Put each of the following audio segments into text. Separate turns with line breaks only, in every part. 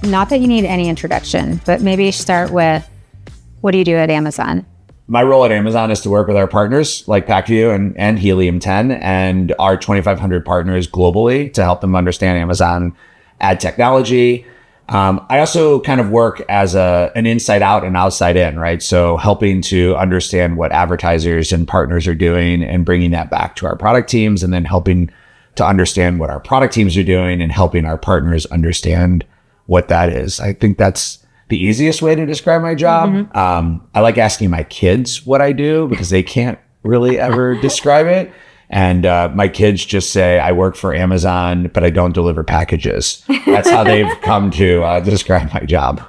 not that you need any introduction, but maybe start with, what do you do at Amazon?
My role at Amazon is to work with our partners like PackView and Helium 10 and our 2,500 partners globally to help them understand Amazon ad technology. I also kind of work as an inside out and outside in, right? So helping to understand what advertisers and partners are doing and bringing that back to our product teams, and then helping to understand what our product teams are doing and helping our partners understand what that is. I think that's the easiest way to describe my job. Mm-hmm. I like asking my kids what I do because they can't really ever describe it. And my kids just say, I work for Amazon, but I don't deliver packages. That's how they've come to describe my job.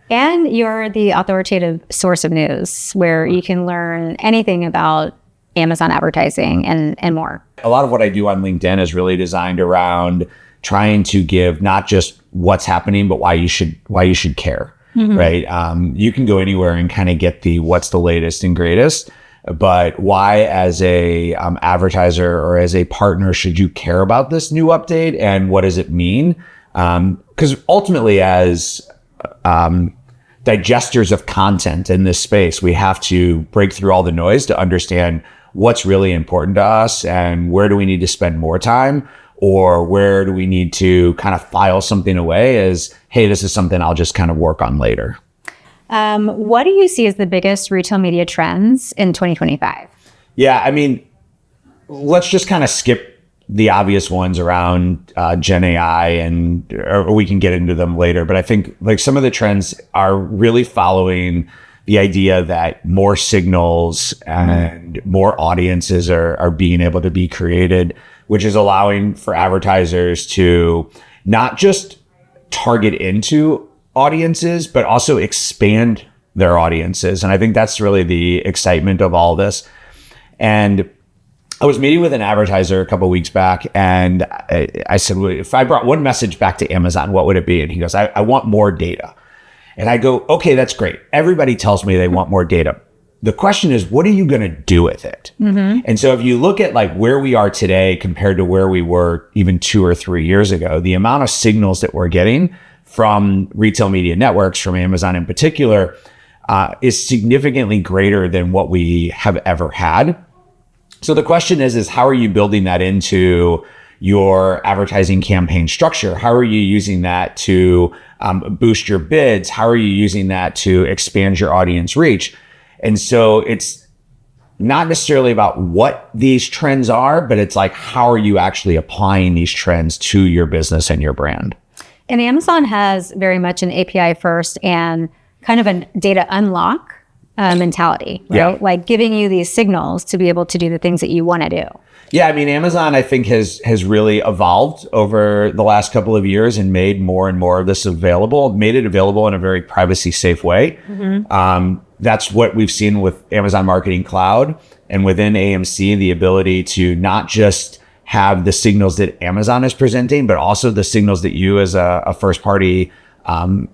And you're the authoritative source of news where you can learn anything about Amazon advertising and more.
A lot of what I do on LinkedIn is really designed around trying to give not just what's happening, but why you should care, mm-hmm. right? You can go anywhere and kind of get the what's the latest and greatest, but why as a advertiser or as a partner should you care about this new update, and what does it mean? Because ultimately, as digesters of content in this space, we have to break through all the noise to understand what's really important to us and where do we need to spend more time, or where do we need to kind of file something away as, hey, this is something I'll just kind of work on later.
What do you see as the biggest retail media trends in 2025?
Yeah, I mean, let's just kind of skip the obvious ones around Gen AI, or we can get into them later. But I think like some of the trends are really following the idea that more signals and more audiences are being able to be created, which is allowing for advertisers to not just target into audiences, but also expand their audiences. And I think that's really the excitement of all this. And I was meeting with an advertiser a couple of weeks back, and I said, well, if I brought one message back to Amazon, what would it be? And he goes, I want more data. And I go, okay, that's great. Everybody tells me they want more data. The question is, what are you going to do with it? Mm-hmm. And so if you look at like where we are today compared to where we were even 2 or 3 years ago, the amount of signals that we're getting from retail media networks, from Amazon in particular, is significantly greater than what we have ever had. So the question is how are you building that into your advertising campaign structure? How are you using that to boost your bids? How are you using that to expand your audience reach? And so it's not necessarily about what these trends are, but it's like, how are you actually applying these trends to your business and your brand?
And Amazon has very much an API first and kind of a data unlock mentality, right? Yeah. Like giving you these signals to be able to do the things that you want to do.
Yeah, I mean, Amazon, I think, has really evolved over the last couple of years and made more and more of this available, made it available in a very privacy safe way. Mm-hmm. That's what we've seen with Amazon Marketing Cloud, and within AMC, the ability to not just have the signals that Amazon is presenting, but also the signals that you as a first party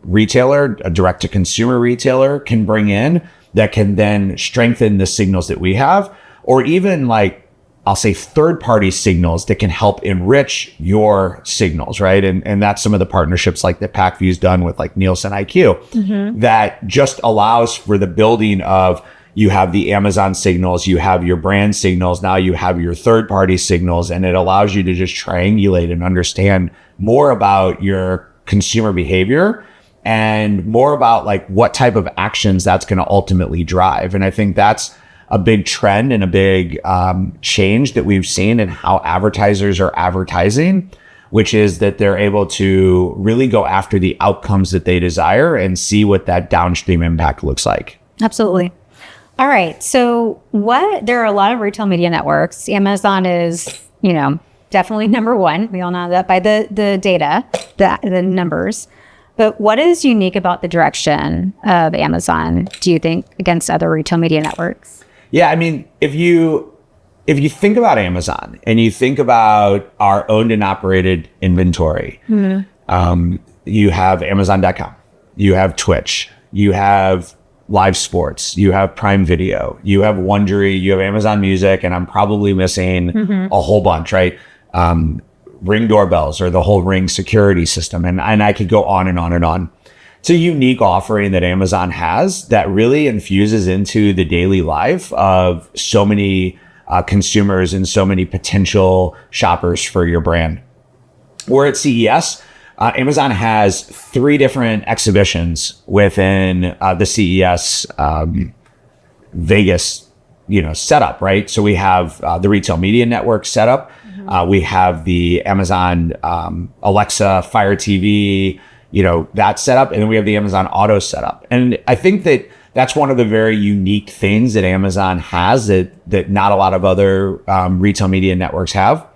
retailer, a direct to consumer retailer can bring in that can then strengthen the signals that we have, or even like, I'll say third party signals that can help enrich your signals, right? And that's some of the partnerships like that PackView's done with like Nielsen IQ, mm-hmm. that just allows for the building of, you have the Amazon signals, you have your brand signals, now you have your third party signals, and it allows you to just triangulate and understand more about your consumer behavior and more about like what type of actions that's going to ultimately drive. And I think that's a big trend and a big change that we've seen in how advertisers are advertising, which is that they're able to really go after the outcomes that they desire and see what that downstream impact looks like.
Absolutely. All right. So there are a lot of retail media networks. Amazon is, definitely number one. We all know that by the data, the numbers. But what is unique about the direction of Amazon, do you think, against other retail media networks?
Yeah, I mean, if you think about Amazon and you think about our owned and operated inventory, mm-hmm. You have Amazon.com, you have Twitch, you have live sports, you have Prime Video, you have Wondery, you have Amazon Music, and I'm probably missing mm-hmm. a whole bunch, right? Ring doorbells or the whole Ring security system. And I could go on and on and on. It's a unique offering that Amazon has that really infuses into the daily life of so many consumers and so many potential shoppers for your brand. We're at CES. Amazon has 3 different exhibitions within the CES Vegas, setup, right? So we have the Retail Media Network setup. We have the Amazon Alexa Fire TV, that setup. And then we have the Amazon Auto setup. And I think that that's one of the very unique things that Amazon has that not a lot of other retail media networks have.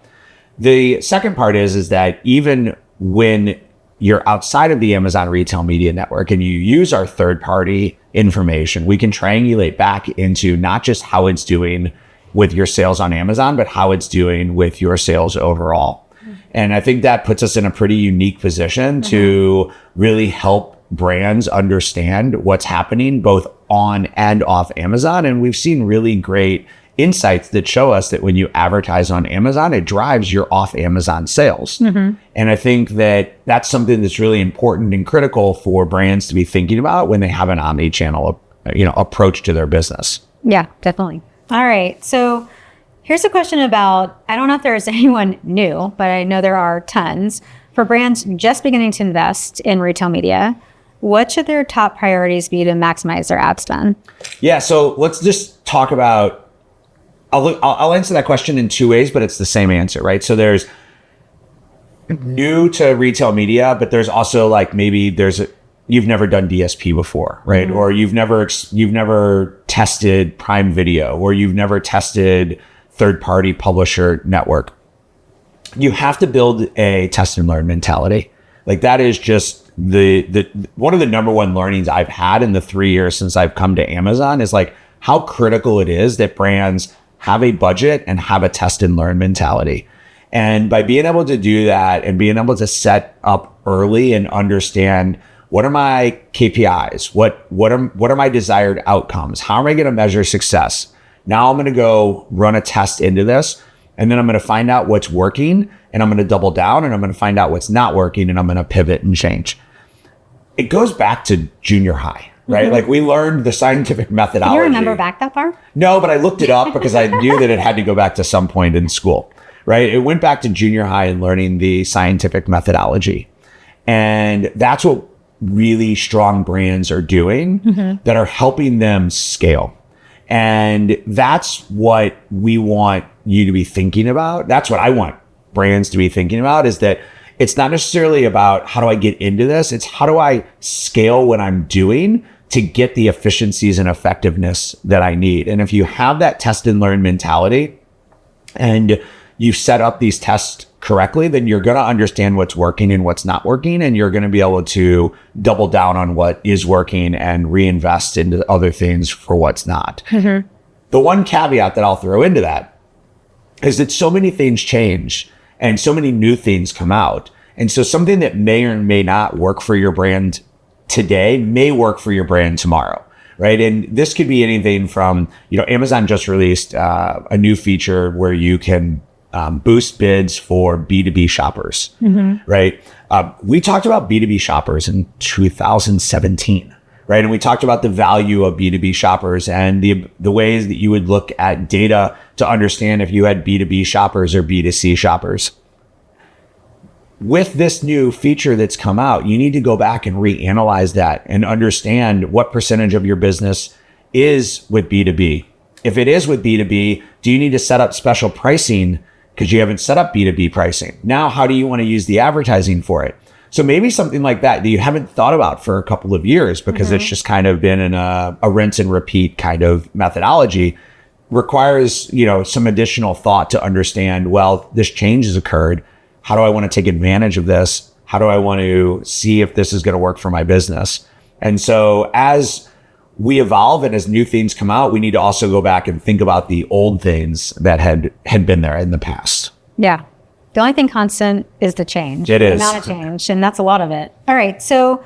The second part is that even when you're outside of the Amazon Retail Media Network and you use our third-party information, we can triangulate back into not just how it's doing with your sales on Amazon, but how it's doing with your sales overall. And I think that puts us in a pretty unique position to really help brands understand what's happening both on and off Amazon. And we've seen really great insights that show us that when you advertise on Amazon, it drives your off Amazon sales. And I think that that's something that's really important and critical for brands to be thinking about when they have an omni-channel, approach to their business.
Yeah, definitely. All right. So here's a question about, I don't know if there's anyone new, but I know there are tons. For brands just beginning to invest in retail media, what should their top priorities be to maximize their ad spend? Yeah.
So let's just talk about, I'll answer that question in 2 ways, but it's the same answer, right? So there's new to retail media, but there's also you've never done DSP before, right? Or you've never tested Prime Video, or you've never tested third-party publisher network. You have to build a test and learn mentality. That is just the one of the number one learnings I've had in the 3 years since I've come to Amazon is how critical it is that brands have a budget and have a test and learn mentality. And by being able to do that and being able to set up early and understand what are my KPIs, what are my desired outcomes, how am I going to measure success? Now I'm going to go run a test into this, and then I'm going to find out what's working, and I'm going to double down, and I'm going to find out what's not working, and I'm going to pivot and change. It goes back to junior high. Right? We learned the scientific methodology.
Do you remember back that far?
No, but I looked it up because I knew that it had to go back to some point in school, right? It went back to junior high and learning the scientific methodology. And that's what really strong brands are doing that are helping them scale. And that's what we want you to be thinking about. That's what I want brands to be thinking about, is that it's not necessarily about how do I get into this. It's how do I scale what I'm doing to get the efficiencies and effectiveness that I need. And if you have that test and learn mentality and you set up these tests correctly, then you're going to understand what's working and what's not working. And you're going to be able to double down on what is working and reinvest into other things for what's not. The one caveat that I'll throw into that is that so many things change and so many new things come out. And so something that may or may not work for your brand today may work for your brand tomorrow, right? And this could be anything from, Amazon just released a new feature where you can boost bids for B2B shoppers, right? We talked about B2B shoppers in 2017, right? And we talked about the value of B2B shoppers and the ways that you would look at data to understand if you had B2B shoppers or B2C shoppers. With this new feature that's come out, you need to go back and reanalyze that and understand what percentage of your business is with B2B. If it is with B2B, do you need to set up special pricing because you haven't set up B2B pricing? Now, how do you want to use the advertising for it? So maybe something like that you haven't thought about for a couple of years because it's just kind of been in a rinse and repeat kind of methodology, requires, some additional thought to understand, well, this change has occurred. How do I want to take advantage of this? How do I want to see if this is going to work for my business? And so as we evolve and as new things come out, we need to also go back and think about the old things that had been there in the past.
Yeah. The only thing constant is the change.
It is.
The amount of change, and that's a lot of it. All right. So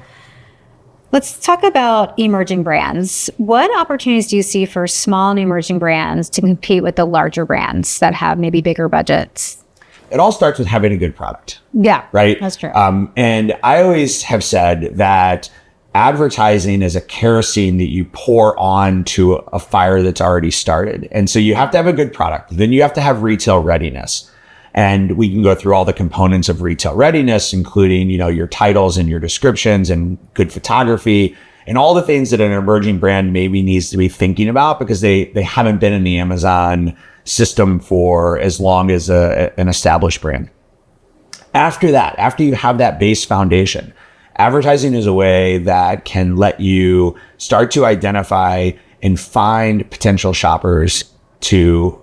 let's talk about emerging brands. What opportunities do you see for small and emerging brands to compete with the larger brands that have maybe bigger budgets?
it all starts with having a good product.
Yeah,
right?
that's true.
And I always have said that advertising is a kerosene that you pour on to a fire that's already started. And so you have to have a good product. Then you have to have retail readiness. And we can go through all the components of retail readiness, including, your titles and your descriptions and good photography and all the things that an emerging brand maybe needs to be thinking about because they haven't been in the Amazon system for as long as an established brand. After that, after you have that base foundation, advertising is a way that can let you start to identify and find potential shoppers to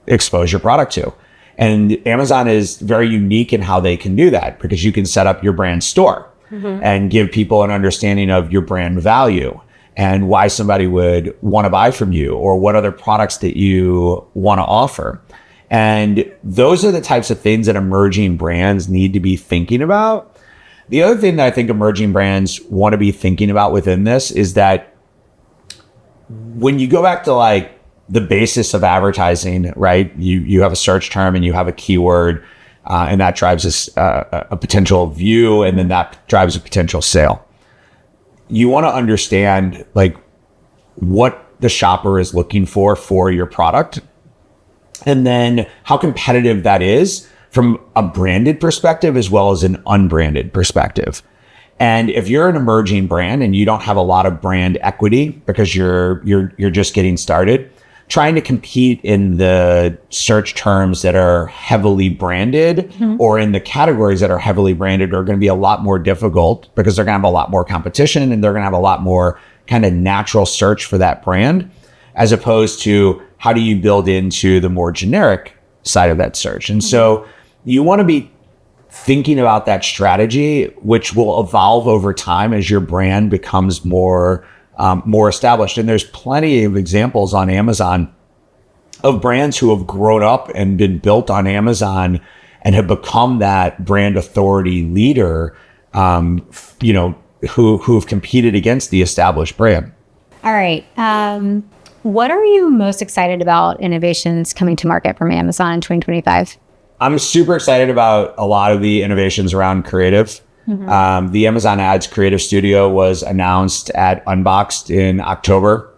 expose your product to. And Amazon is very unique in how they can do that because you can set up your brand store and give people an understanding of your brand value and why somebody would want to buy from you or what other products that you want to offer. And those are the types of things that emerging brands need to be thinking about. The other thing that I think emerging brands want to be thinking about within this is that when you go back to like the basis of advertising, right? You have a search term and you have a keyword, and that drives a potential view, and then that drives a potential sale. You want to understand like what the shopper is looking for your product, and then how competitive that is from a branded perspective as well as an unbranded perspective. And if you're an emerging brand and you don't have a lot of brand equity because you're just getting started, trying to compete in the search terms that are heavily branded or in the categories that are heavily branded are going to be a lot more difficult because they're going to have a lot more competition and they're going to have a lot more kind of natural search for that brand, as opposed to how do you build into the more generic side of that search. And so you want to be thinking about that strategy, which will evolve over time as your brand becomes more established. And there's plenty of examples on Amazon of brands who have grown up and been built on Amazon and have become that brand authority leader, who have competed against the established brand.
All right. What are you most excited about innovations coming to market from Amazon in 2025?
I'm super excited about a lot of the innovations around creative. The Amazon Ads Creative Studio was announced at Unboxed in October.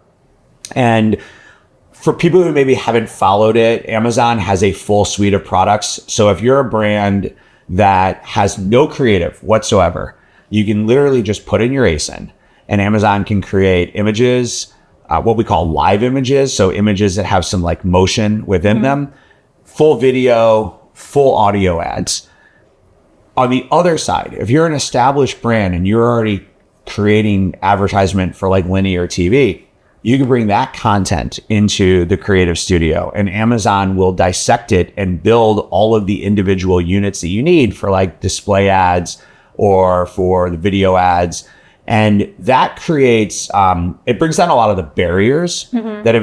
And for people who maybe haven't followed it, Amazon has a full suite of products. So if you're a brand that has no creative whatsoever, you can literally just put in your ASIN and Amazon can create images, what we call live images. So images that have some like motion within them, full video, full audio ads. On the other side, if you're an established brand and you're already creating advertisement for like linear TV, you can bring that content into the Creative Studio and Amazon will dissect it and build all of the individual units that you need for like display ads or for the video ads. And that creates, it brings down a lot of the barriers that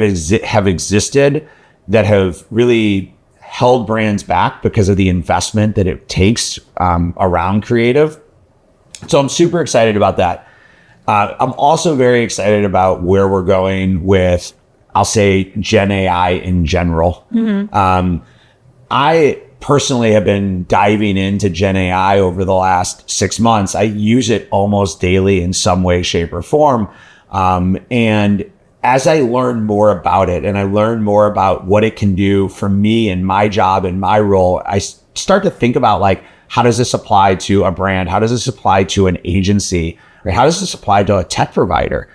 have existed that have really held brands back because of the investment that it takes around creative. So I'm super excited about that. I'm also very excited about where we're going with, I'll say, Gen AI in general. I personally have been diving into Gen AI over the last 6 months. I use it almost daily in some way, shape, or form. And as I learn more about it and I learn more about what it can do for me and my job and my role, I start to think about like, how does this apply to a brand? How does this apply to an agency? Right? How does this apply to a tech provider?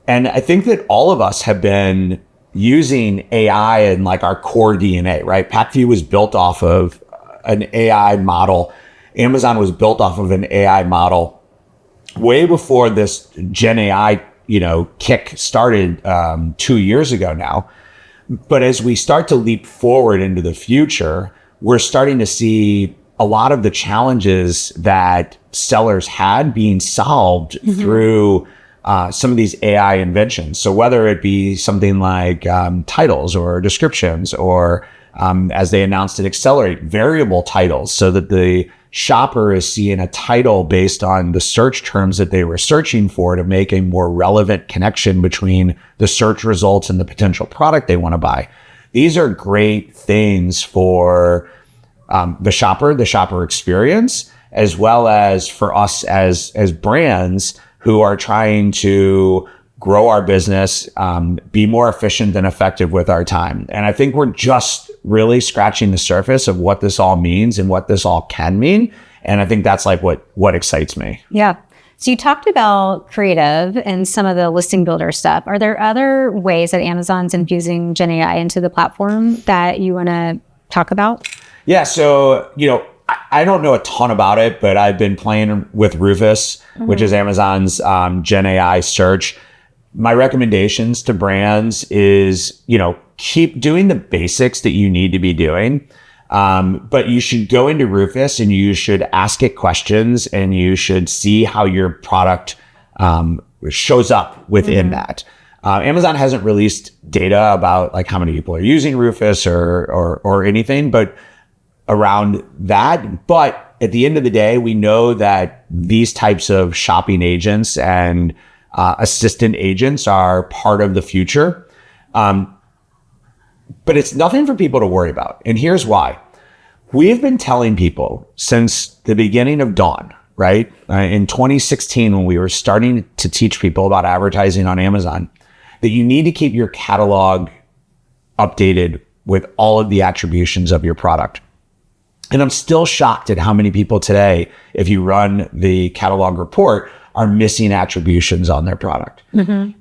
And I think that all of us have been using AI in like our core DNA, right? PackView was built off of an AI model. Amazon was built off of an AI model way before this Gen AI kick started 2 years ago now. But as we start to leap forward into the future, we're starting to see a lot of the challenges that sellers had being solved through some of these AI inventions. So whether it be something like titles or descriptions or as they announced at Accelerate, variable titles so that the shopper is seeing a title based on the search terms that they were searching for to make a more relevant connection between the search results and the potential product they want to buy. These are great things for the shopper experience, as well as for us as brands who are trying to grow our business, be more efficient and effective with our time. And I think we're just really scratching the surface of what this all means and what this all can mean. And I think that's like what excites me.
Yeah. So you talked about creative and some of the listing builder stuff. Are there other ways that Amazon's infusing Gen AI into the platform that you want to talk about?
Yeah. So, I don't know a ton about it, but I've been playing with Rufus, which is Amazon's Gen AI search. My recommendations to brands is, keep doing the basics that you need to be doing. But you should go into Rufus and you should ask it questions and you should see how your product shows up within that. Amazon hasn't released data about like how many people are using Rufus or anything, but around that. But at the end of the day, we know that these types of shopping agents and assistant agents are part of the future. But it's nothing for people to worry about. And here's why. We've been telling people since the beginning of Dawn, right? In 2016, when we were starting to teach people about advertising on Amazon, that you need to keep your catalog updated with all of the attributions of your product. And I'm still shocked at how many people today, if you run the catalog report, are missing attributions on their product.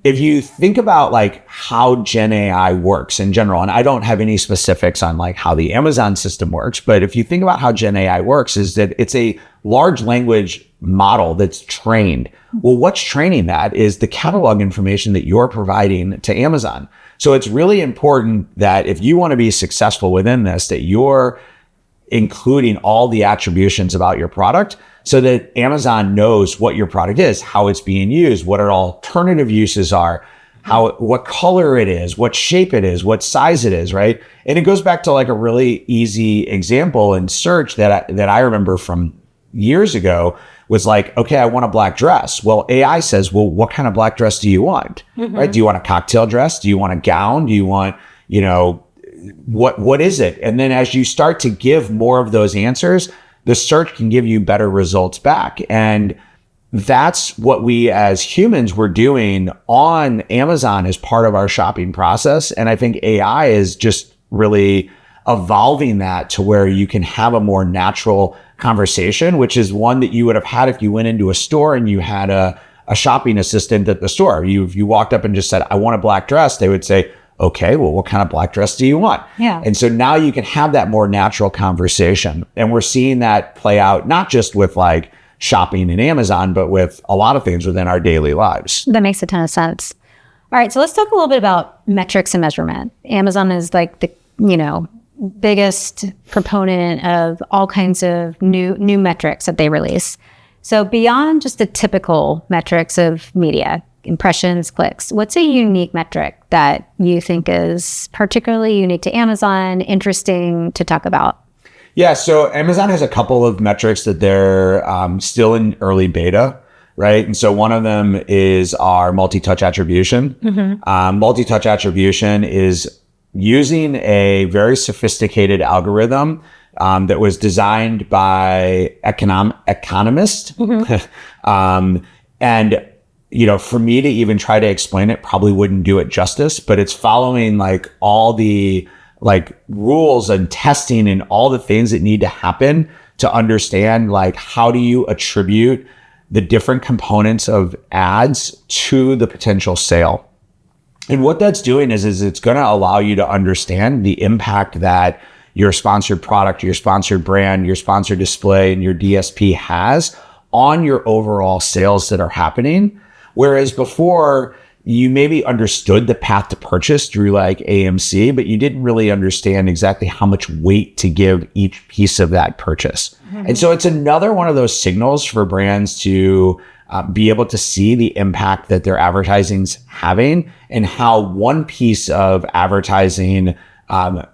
If you think about like how Gen AI works in general, and I don't have any specifics on like how the Amazon system works, but if you think about how Gen AI works is that it's a large language model that's trained. Well, what's training that is the catalog information that you're providing to Amazon. So it's really important that if you want to be successful within this, that you're including all the attributions about your product so that Amazon knows what your product is, how it's being used, what our alternative uses are, what color it is, what shape it is, what size it is, right? And it goes back to like a really easy example in search that I remember from years ago was like, okay, I want a black dress. Well, AI says, well, what kind of black dress do you want, right? Do you want a cocktail dress? Do you want a gown? Do you want, what is it? And then as you start to give more of those answers, the search can give you better results back. And that's what we as humans were doing on Amazon as part of our shopping process. And I think AI is just really evolving that to where you can have a more natural conversation, which is one that you would have had if you went into a store and you had a shopping assistant at the store. If you walked up and just said, I want a black dress, they would say, okay, well, what kind of black dress do you want?
Yeah.
And so now you can have that more natural conversation. And we're seeing that play out, not just with like shopping in Amazon, but with a lot of things within our daily lives.
That makes a ton of sense. All right. So let's talk a little bit about metrics and measurement. Amazon is like the, biggest proponent of all kinds of new metrics that they release. So beyond just the typical metrics of media, impressions, clicks, what's a unique metric that you think is particularly unique to Amazon, interesting to talk about?
Yeah, so Amazon has a couple of metrics that they're still in early beta, right? And so one of them is our multi-touch attribution. Multi-touch attribution is using a very sophisticated algorithm that was designed by economists. And for me to even try to explain it probably wouldn't do it justice, but it's following like all the like rules and testing and all the things that need to happen to understand like how do you attribute the different components of ads to the potential sale. And what that's doing is it's going to allow you to understand the impact that your sponsored product, your sponsored brand, your sponsored display, and your DSP has on your overall sales that are happening. Whereas before, you maybe understood the path to purchase through like AMC, but you didn't really understand exactly how much weight to give each piece of that purchase. And so it's another one of those signals for brands to be able to see the impact that their advertising's having and how one piece of advertising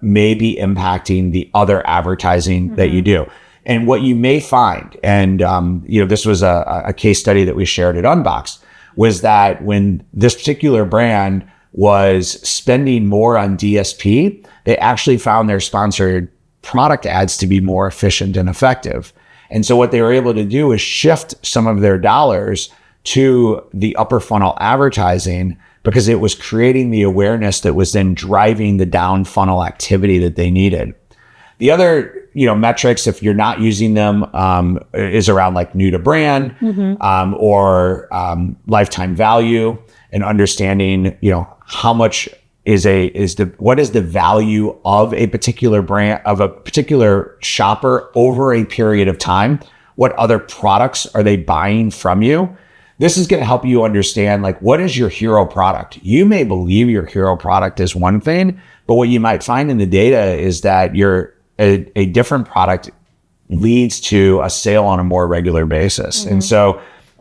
may be impacting the other advertising that you do. And what you may find, and this was a case study that we shared at Unboxed, was that when this particular brand was spending more on DSP, they actually found their sponsored product ads to be more efficient and effective. And so what they were able to do is shift some of their dollars to the upper funnel advertising, because it was creating the awareness that was then driving the down funnel activity that they needed. The other, metrics, if you're not using them, is around like new to brand, or lifetime value, and understanding, how much what is the value of a particular brand, of a particular shopper over a period of time? What other products are they buying from you? This is going to help you understand, like, what is your hero product? You may believe your hero product is one thing, but what you might find in the data is that a different product leads to a sale on a more regular basis. And so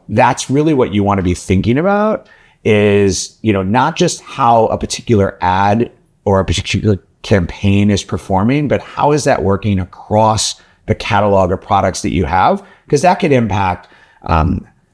that's really what you want to be thinking about is, not just how a particular ad or a particular campaign is performing, but how is that working across the catalog of products that you have? Because that could impact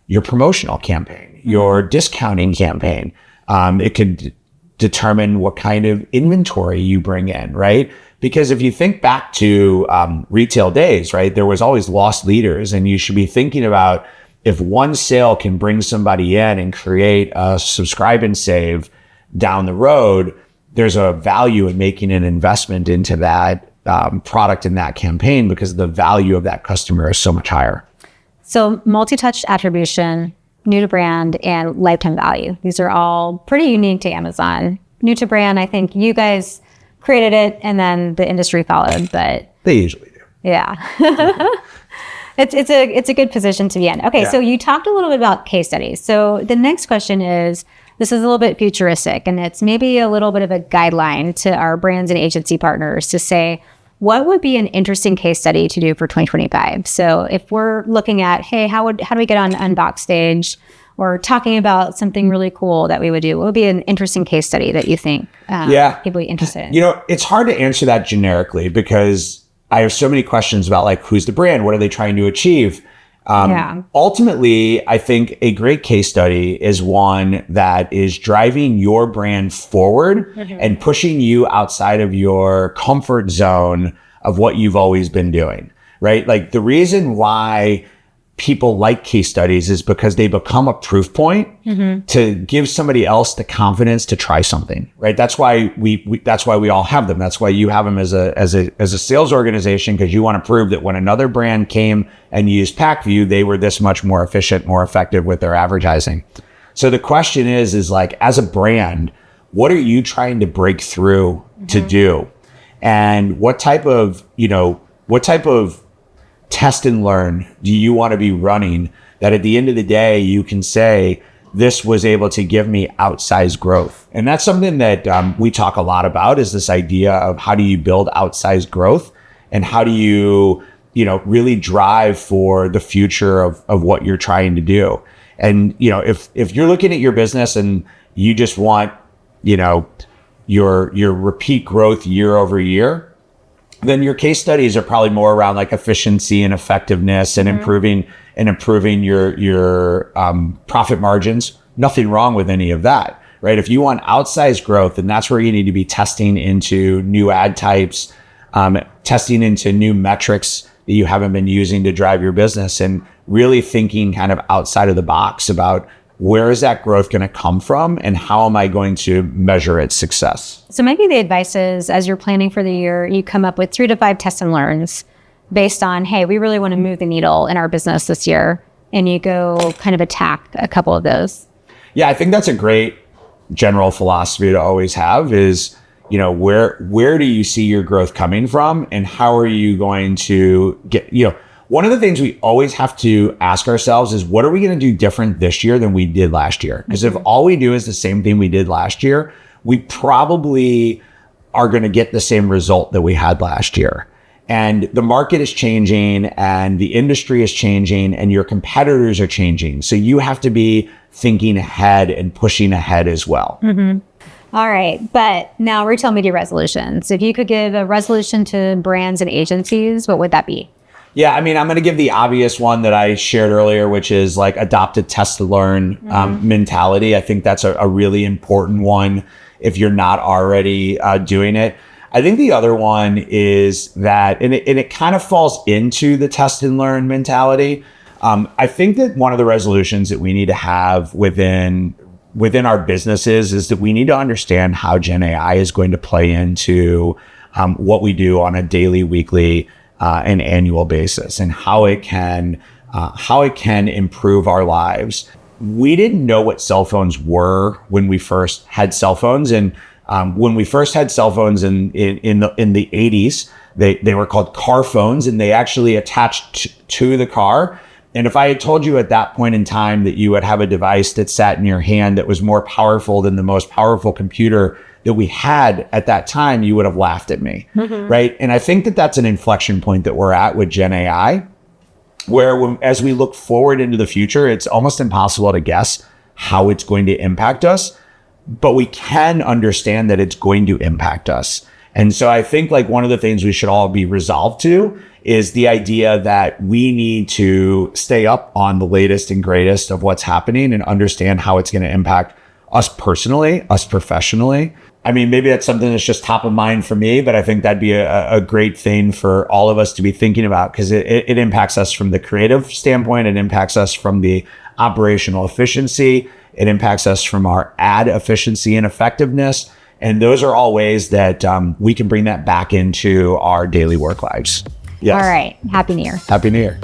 your promotional campaign, your discounting campaign. It could determine what kind of inventory you bring in, right? Because if you think back to retail days, right, there was always lost leaders, and you should be thinking about if one sale can bring somebody in and create a subscribe and save down the road, there's a value in making an investment into that product in that campaign, because the value of that customer is so much higher.
So multi-touch attribution, new to brand, and lifetime value. These are all pretty unique to Amazon. New to brand, I think you guys created it and then the industry followed, but
they usually do.
Yeah. It's a good position to be in. Okay, So you talked a little bit about case studies. So the next question is, this is a little bit futuristic, and it's maybe a little bit of a guideline to our brands and agency partners to say, what would be an interesting case study to do for 2025? So if we're looking at, hey, how do we get on Unbox Stage, or talking about something really cool that we would do, what would be an interesting case study that you think people would be interested in?
It's hard to answer that generically, because I have so many questions about, like, who's the brand? What are they trying to achieve? Ultimately, I think a great case study is one that is driving your brand forward and pushing you outside of your comfort zone of what you've always been doing, right? Like, the reason why people like case studies is because they become a proof point to give somebody else the confidence to try something, right? That's why that's why we all have them. That's why you have them as a sales organization, because you want to prove that when another brand came and used PackView, they were this much more efficient, more effective with their advertising. So the question is like, as a brand, what are you trying to break through to do? And what type of test and learn do you want to be running that at the end of the day, you can say, this was able to give me outsized growth? And that's something that we talk a lot about, is this idea of how do you build outsized growth, and how do you, really drive for the future of what you're trying to do. And, if you're looking at your business and you just want, your repeat growth year over year, then your case studies are probably more around like efficiency and effectiveness and improving your profit margins. Nothing wrong with any of that, right? If you want outsized growth, then that's where you need to be testing into new ad types, testing into new metrics that you haven't been using to drive your business, and really thinking kind of outside of the box about, where is that growth going to come from, and how am I going to measure its success?
So maybe the advice is, as you're planning for the year, you come up with 3 to 5 test and learns based on, hey, we really want to move the needle in our business this year. And you go kind of attack a couple of those. Yeah,
I think that's a great general philosophy to always have is, where do you see your growth coming from, and how are you going to get, one of the things we always have to ask ourselves is, what are we going to do different this year than we did last year? Because if all we do is the same thing we did last year, we probably are going to get the same result that we had last year. And the market is changing, and the industry is changing, and your competitors are changing. So you have to be thinking ahead and pushing ahead as well.
All right. But now, retail media resolutions. If you could give a resolution to brands and agencies, what would that be?
Yeah, I'm going to give the obvious one that I shared earlier, which is like adopt a test to learn mentality. I think that's a really important one if you're not already doing it. I think the other one is that, and it kind of falls into the test and learn mentality. I think that one of the resolutions that we need to have within our businesses is that we need to understand how Gen AI is going to play into what we do on a daily, weekly, and annual basis, and how it can improve our lives. We didn't know what cell phones were when we first had cell phones, and when we first had cell phones in the 80s, they were called car phones, and they actually attached to the car. And if I had told you at that point in time that you would have a device that sat in your hand that was more powerful than the most powerful computer that we had at that time, you would have laughed at me, right? And I think that that's an inflection point that we're at with Gen AI, where as we look forward into the future, it's almost impossible to guess how it's going to impact us, but we can understand that it's going to impact us. And so I think like one of the things we should all be resolved to is the idea that we need to stay up on the latest and greatest of what's happening and understand how it's going to impact us personally, us professionally. I mean, maybe that's something that's just top of mind for me, but I think that'd be a great thing for all of us to be thinking about, because it impacts us from the creative standpoint. It impacts us from the operational efficiency. It impacts us from our ad efficiency and effectiveness. And those are all ways that we can bring that back into our daily work lives. Yes.
All right. Happy New Year.
Happy New Year.